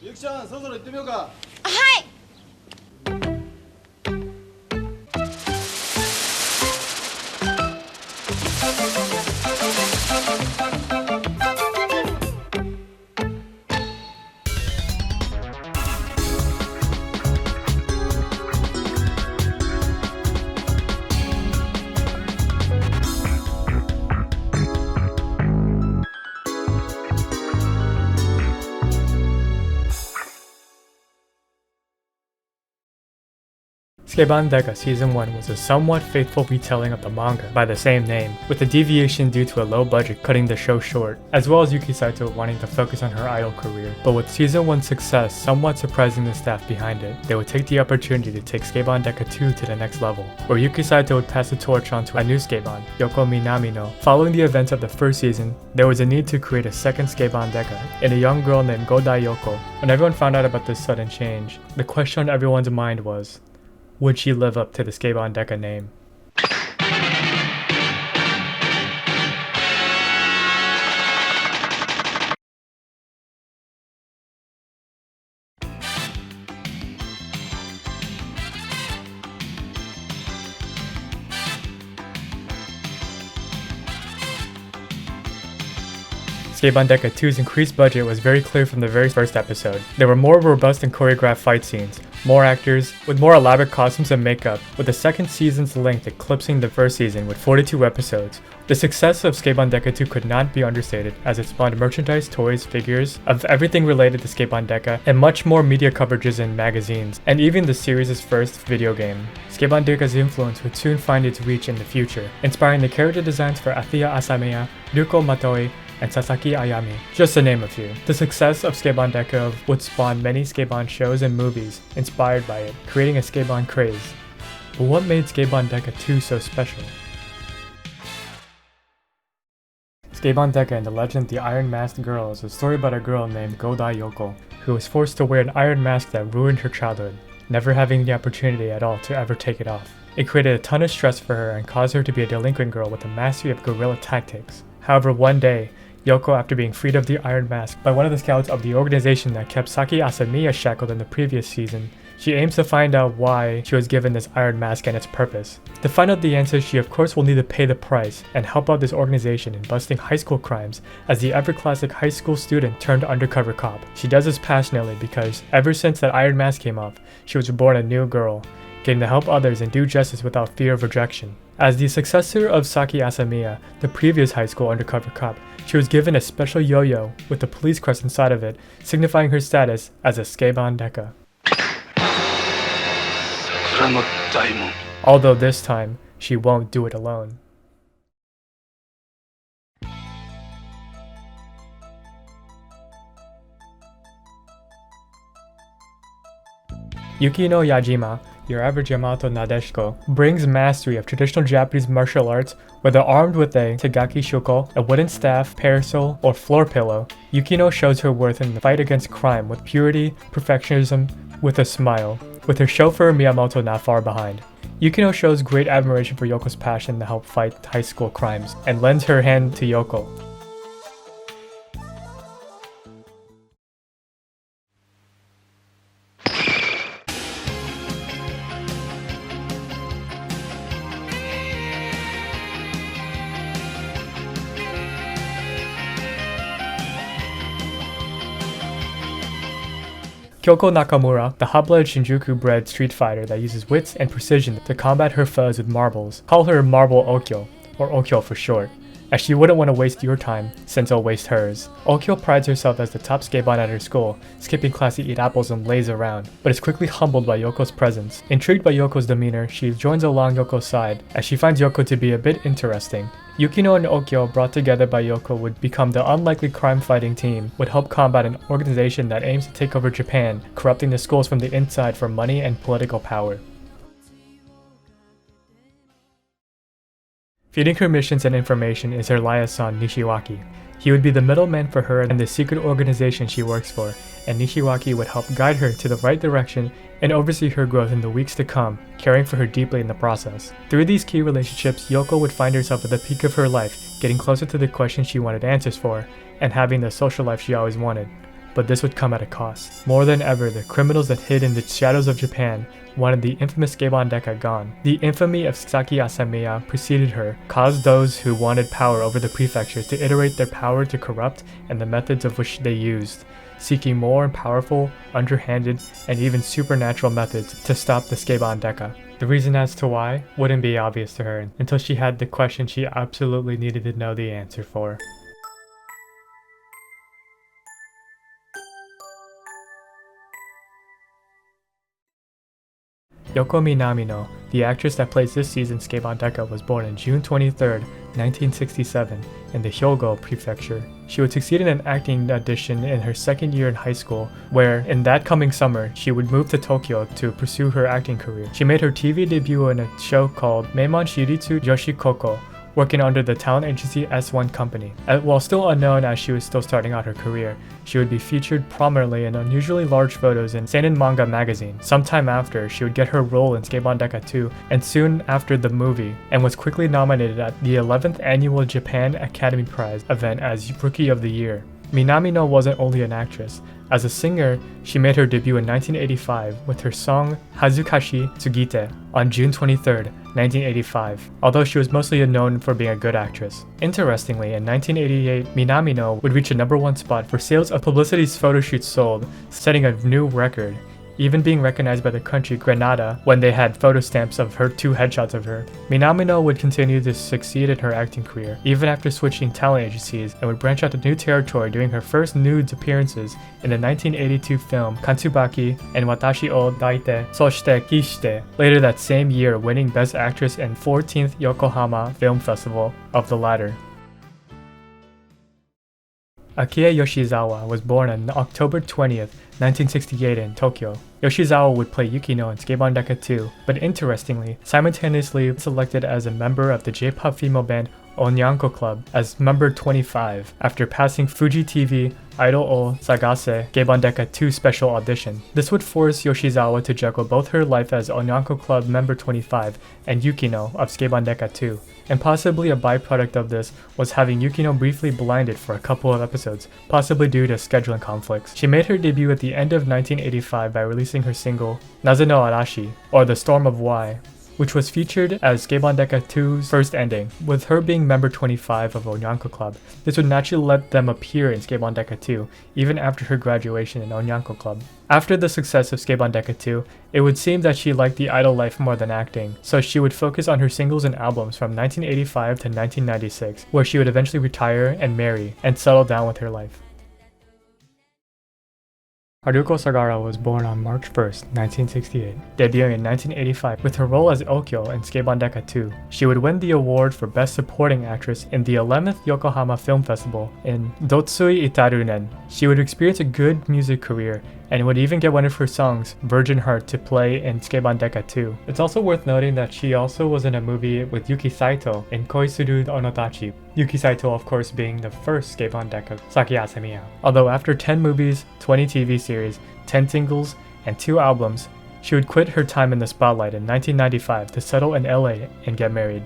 ゆきちゃん、そろそろ行ってみようか。はい。Sukeban Deka Season 1 was a somewhat faithful retelling of the manga by the same name, with a deviation due to a low budget cutting the show short, as well as Yuki Saito wanting to focus on her idol career. But with Season 1's success somewhat surprising the staff behind it, they would take the opportunity to take Sukeban Deka II to the next level, where Yuki Saito would pass the torch on to a new Sukeban, Yoko Minamino. Following the events of the first season, there was a need to create a second Sukeban Deka, and a young girl named Godai Yoko. When everyone found out about this sudden change, the question on everyone's mind was, would she live up to the Sukeban Deka name? Sukeban Deka II's increased budget was very clear from the very first episode. There were more robust and choreographed fight scenes, more actors, with more elaborate costumes and makeup, with the second season's length eclipsing the first season with 42 episodes. The success of Sukeban Deka II could not be understated, as it spawned merchandise, toys, figures, of everything related to Sukeban Deka, and much more media coverages in magazines, and even the series' first video game. Sukeban Deka's influence would soon find its reach in the future, inspiring the character designs for Akie Yoshizawa, Ryuko Matoi, and Sasaki Ayami, just to name a few. The success of Sukeban Deka would spawn many Sukeban shows and movies inspired by it, creating a Sukeban craze. But what made Sukeban Deka II so special? Sukeban Deka and the Legend of the Iron Masked Girl is a story about a girl named Godai Yoko, who was forced to wear an iron mask that ruined her childhood, never having the opportunity at all to ever take it off. It created a ton of stress for her and caused her to be a delinquent girl with a mastery of guerrilla tactics. However, one day, Yoko, after being freed of the Iron Mask by one of the scouts of the organization that kept Saki Asamiya shackled in the previous season, she aims to find out why she was given this Iron Mask and its purpose. To find out the answer, she of course will need to pay the price and help out this organization in busting high school crimes as the ever-classic high school student turned undercover cop. She does this passionately because ever since that Iron Mask came off, she was reborn a new girl, getting to help others and do justice without fear of rejection. As the successor of Saki Asamiya, the previous high school undercover cop, she was given a special yo-yo with the police crest inside of it, signifying her status as a Sukeban Deka. Although this time, she won't do it alone. Yukino Yajima, your average Yamato Nadeshiko, brings mastery of traditional Japanese martial arts, whether armed with a Tegaki Shuko, a wooden staff, parasol, or floor pillow. Yukino shows her worth in the fight against crime with purity, perfectionism, with a smile, with her chauffeur Miyamoto not far behind. Yukino shows great admiration for Yoko's passion to help fight high school crimes, and lends her hand to Yoko. Kyoko Nakamura, the hot-blooded Shinjuku-bred street fighter that uses wits and precision to combat her foes with marbles, call her Marble Okyo, or Okyo for short, as she wouldn't want to waste your time since it'll waste hers. Okyo prides herself as the top Sukebans at her school, skipping class to eat apples and lays around, but is quickly humbled by Yoko's presence. Intrigued by Yoko's demeanor, she joins along Yoko's side, as she finds Yoko to be a bit interesting. Yukino and Okyo, brought together by Yoko, would become the unlikely crime-fighting team, would help combat an organization that aims to take over Japan, corrupting the schools from the inside for money and political power. Feeding her missions and information is her liaison Nishiwaki. He would be the middleman for her and the secret organization she works for, and Nishiwaki would help guide her to the right direction and oversee her growth in the weeks to come, caring for her deeply in the process. Through these key relationships, Yoko would find herself at the peak of her life, getting closer to the questions she wanted answers for, and having the social life she always wanted. but this would come at a cost. More than ever, the criminals that hid in the shadows of Japan wanted the infamous Sukeban Deka gone. The infamy of Saki Asamiya preceded her, caused those who wanted power over the prefectures to iterate their power to corrupt and the methods of which they used, seeking more powerful, underhanded, and even supernatural methods to stop the Sukeban Deka. The reason as to why wouldn't be obvious to her until she had the question she absolutely needed to know the answer for. Yoko Minamino, the actress that plays this season's Sukeban Deka, was born on June 23, 1967, in the Hyogo Prefecture. She would succeed in an acting audition in her second year in high school, where, in that coming summer, she would move to Tokyo to pursue her acting career. She made her TV debut in a show called Meimon Shiritsu Joshi Koko, working under the talent agency S1 Company. While still unknown as she was still starting out her career, she would be featured prominently in unusually large photos in Seinen Manga magazine. Sometime after, she would get her role in Sukeban Deka II, and soon after the movie, and was quickly nominated at the 11th Annual Japan Academy Prize event as Rookie of the Year. Minamino wasn't only an actress. As a singer, she made her debut in 1985 with her song Hazukashi Tsugite on June 23, 1985, although she was mostly known for being a good actress. Interestingly, in 1988, Minamino would reach a #1 spot for sales of publicity's photo shoots sold, setting a new record, even being recognized by the country Grenada when they had photo stamps of her 2 headshots of her. Minamino would continue to succeed in her acting career, even after switching talent agencies, and would branch out to new territory doing her first nudes appearances in the 1982 film Kantsubaki and Watashi o Daite Soshite Kishite, later that same year winning Best Actress in 14th Yokohama Film Festival of the latter. Akie Yoshizawa was born on October 20th, 1968 in Tokyo. Yoshizawa would play Yukino in Sukeban Deka II, but interestingly, simultaneously selected as a member of the J-pop female band Onyanko Club as member 25 after passing Fuji TV Idol o Sagase Sukeban Deka II special audition. This would force Yoshizawa to juggle both her life as Onyanko Club member 25 and Yukino of Sukeban Deka II, and possibly a byproduct of this was having Yukino briefly blinded for a couple of episodes, possibly due to scheduling conflicts. She made her debut at the end of 1985 by releasing her single Naze no Arashi, or The Storm of Y, which was featured as Sukeban Deka II's first ending. With her being member 25 of Onyanko Club, this would naturally let them appear in Sukeban Deka II, even after her graduation in Onyanko Club. After the success of Sukeban Deka II, it would seem that she liked the idol life more than acting, so she would focus on her singles and albums from 1985 to 1996, where she would eventually retire and marry, and settle down with her life. Haruko Sagara was born on March 1, 1968, debuting in 1985 with her role as Okyo in Sukeban Deka II. She would win the award for Best Supporting Actress in the 11th Yokohama Film Festival in Dotsui Itarunen. She would experience a good music career and would even get one of her songs, Virgin Heart, to play in Sukeban Deka II. It's also worth noting that she also was in a movie with Yuki Saito in Koisuru Onotachi, Yuki Saito of course being the first Sukeban Deka Saki Asamiya. Although after 10 movies, 20 TV series, 10 singles, and 2 albums, she would quit her time in the spotlight in 1995 to settle in LA and get married.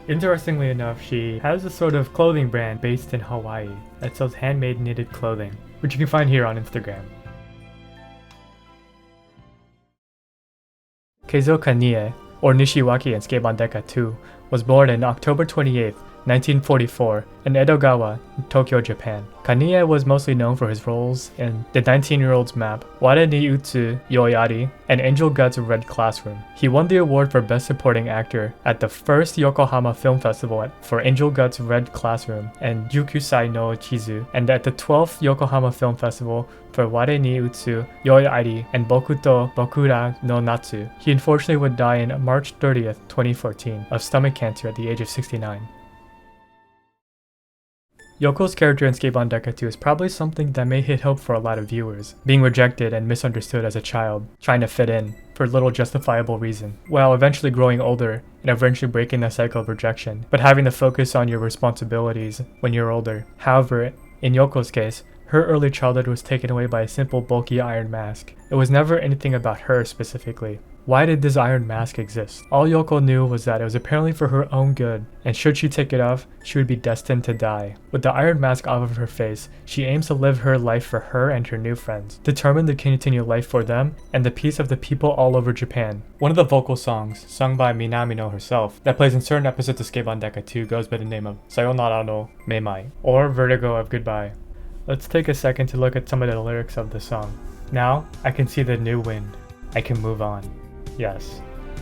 Interestingly enough, she has a sort of clothing brand based in Hawaii that sells handmade knitted clothing, which you can find here on Instagram. Keizo Kenie, or Nishiwaki in Sukeban Deka II, was born on October 28, 1944, in Edogawa, Tokyo, Japan. Kanie was mostly known for his roles in The 19-Year-Old's Map, Ware ni Utsu Yoyari, and Angel Guts Red Classroom. He won the award for Best Supporting Actor at the first Yokohama Film Festival for Angel Guts Red Classroom and Yukusai no Chizu, and at the 12th Yokohama Film Festival for Ware ni Utsu Yoyari and Boku to Bokura no Natsu. He unfortunately would die on March 30th, 2014, of stomach cancer at the age of 69. Yoko's character in Sukeban Deka II is probably something that may hit home for a lot of viewers, being rejected and misunderstood as a child, trying to fit in, for little justifiable reason, while eventually growing older and eventually breaking the cycle of rejection, but having to focus on your responsibilities when you're older. However, in Yoko's case, Her early childhood was taken away by a simple bulky iron mask. It was never anything about her specifically. Why did this iron mask exist? All Yoko knew was that it was apparently for her own good, and should she take it off, she would be destined to die. With the iron mask off of her face, she aims to live her life for her and her new friends, determined to continue life for them and the peace of the people all over Japan. One of the vocal songs, sung by Minamino herself, that plays in certain episodes of Sukeban Deka II goes by the name of Sayonara no Meimai, or Vertigo of Goodbye. Let's take a second to look at some of the lyrics of the song. Now, I can see the new wind. I can move on. Yes,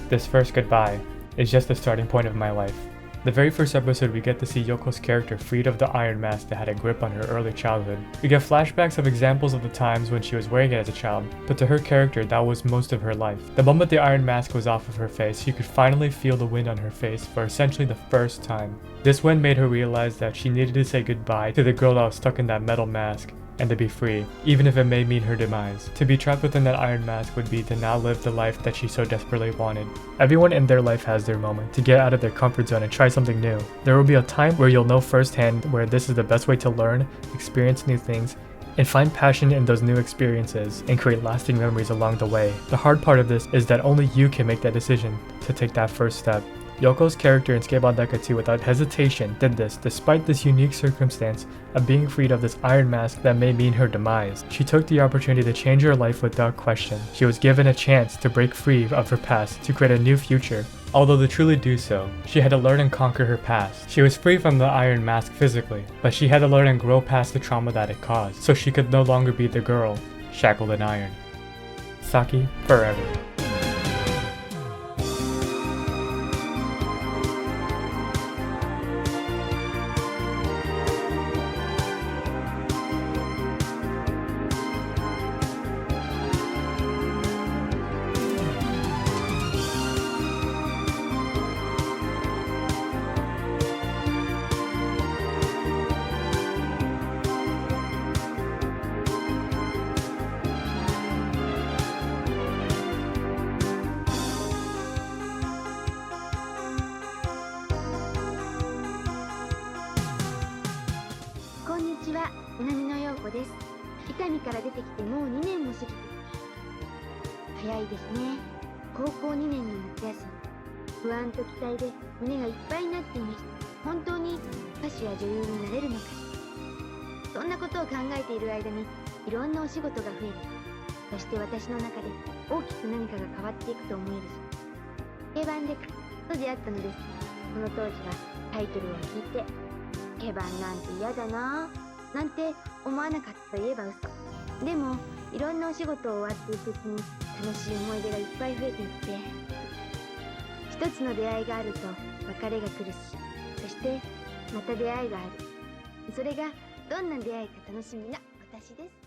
this first goodbye is just the starting point of my life. The very first episode, we get to see Yoko's character freed of the iron mask that had a grip on her early childhood. We get flashbacks of examples of the times when she was wearing it as a child, but to her character, that was most of her life. The moment the iron mask was off of her face, she could finally feel the wind on her face for essentially the first time. This wind made her realize that she needed to say goodbye to the girl that was stuck in that metal mask, and to be free, even if it may mean her demise. To be trapped within that iron mask would be to now live the life that she so desperately wanted. Everyone in their life has their moment to get out of their comfort zone and try something new. There will be a time where you'll know firsthand where this is the best way to learn, experience new things, and find passion in those new experiences and create lasting memories along the way. The hard part of this is that only you can make that decision to take that first step. Yoko's character in Sukeban Deka II without hesitation did this despite this unique circumstance of being freed of this iron mask that may mean her demise. She took the opportunity to change her life without question. She was given a chance to break free of her past to create a new future. Although to truly do so, she had to learn and conquer her past. She was free from the iron mask physically, but she had to learn and grow past the trauma that it caused, so she could no longer be the girl, shackled in iron. Saki forever. 南野陽子です。伊丹から出てきてもう2年も過ぎて早いですね。高校2年の夏休み、不安と期待で胸がいっぱいになっていました。本当に歌手や女優になれるのかしら。そんなことを考えている間にいろんなお仕事が増えて、そして私の中で大きく何かが変わっていくと思えるし、Sukeban Dekaと出会ったのです。その当時はタイトルを聞いてSukebanなんて嫌だなぁなんて思わなかったといえば嘘。でもいろんなお仕事を終わっていくうちに楽しい思い出がいっぱい増えていって、一つの出会いがあると別れが来るし、そしてまた出会いがある。それがどんな出会いか楽しみな私です。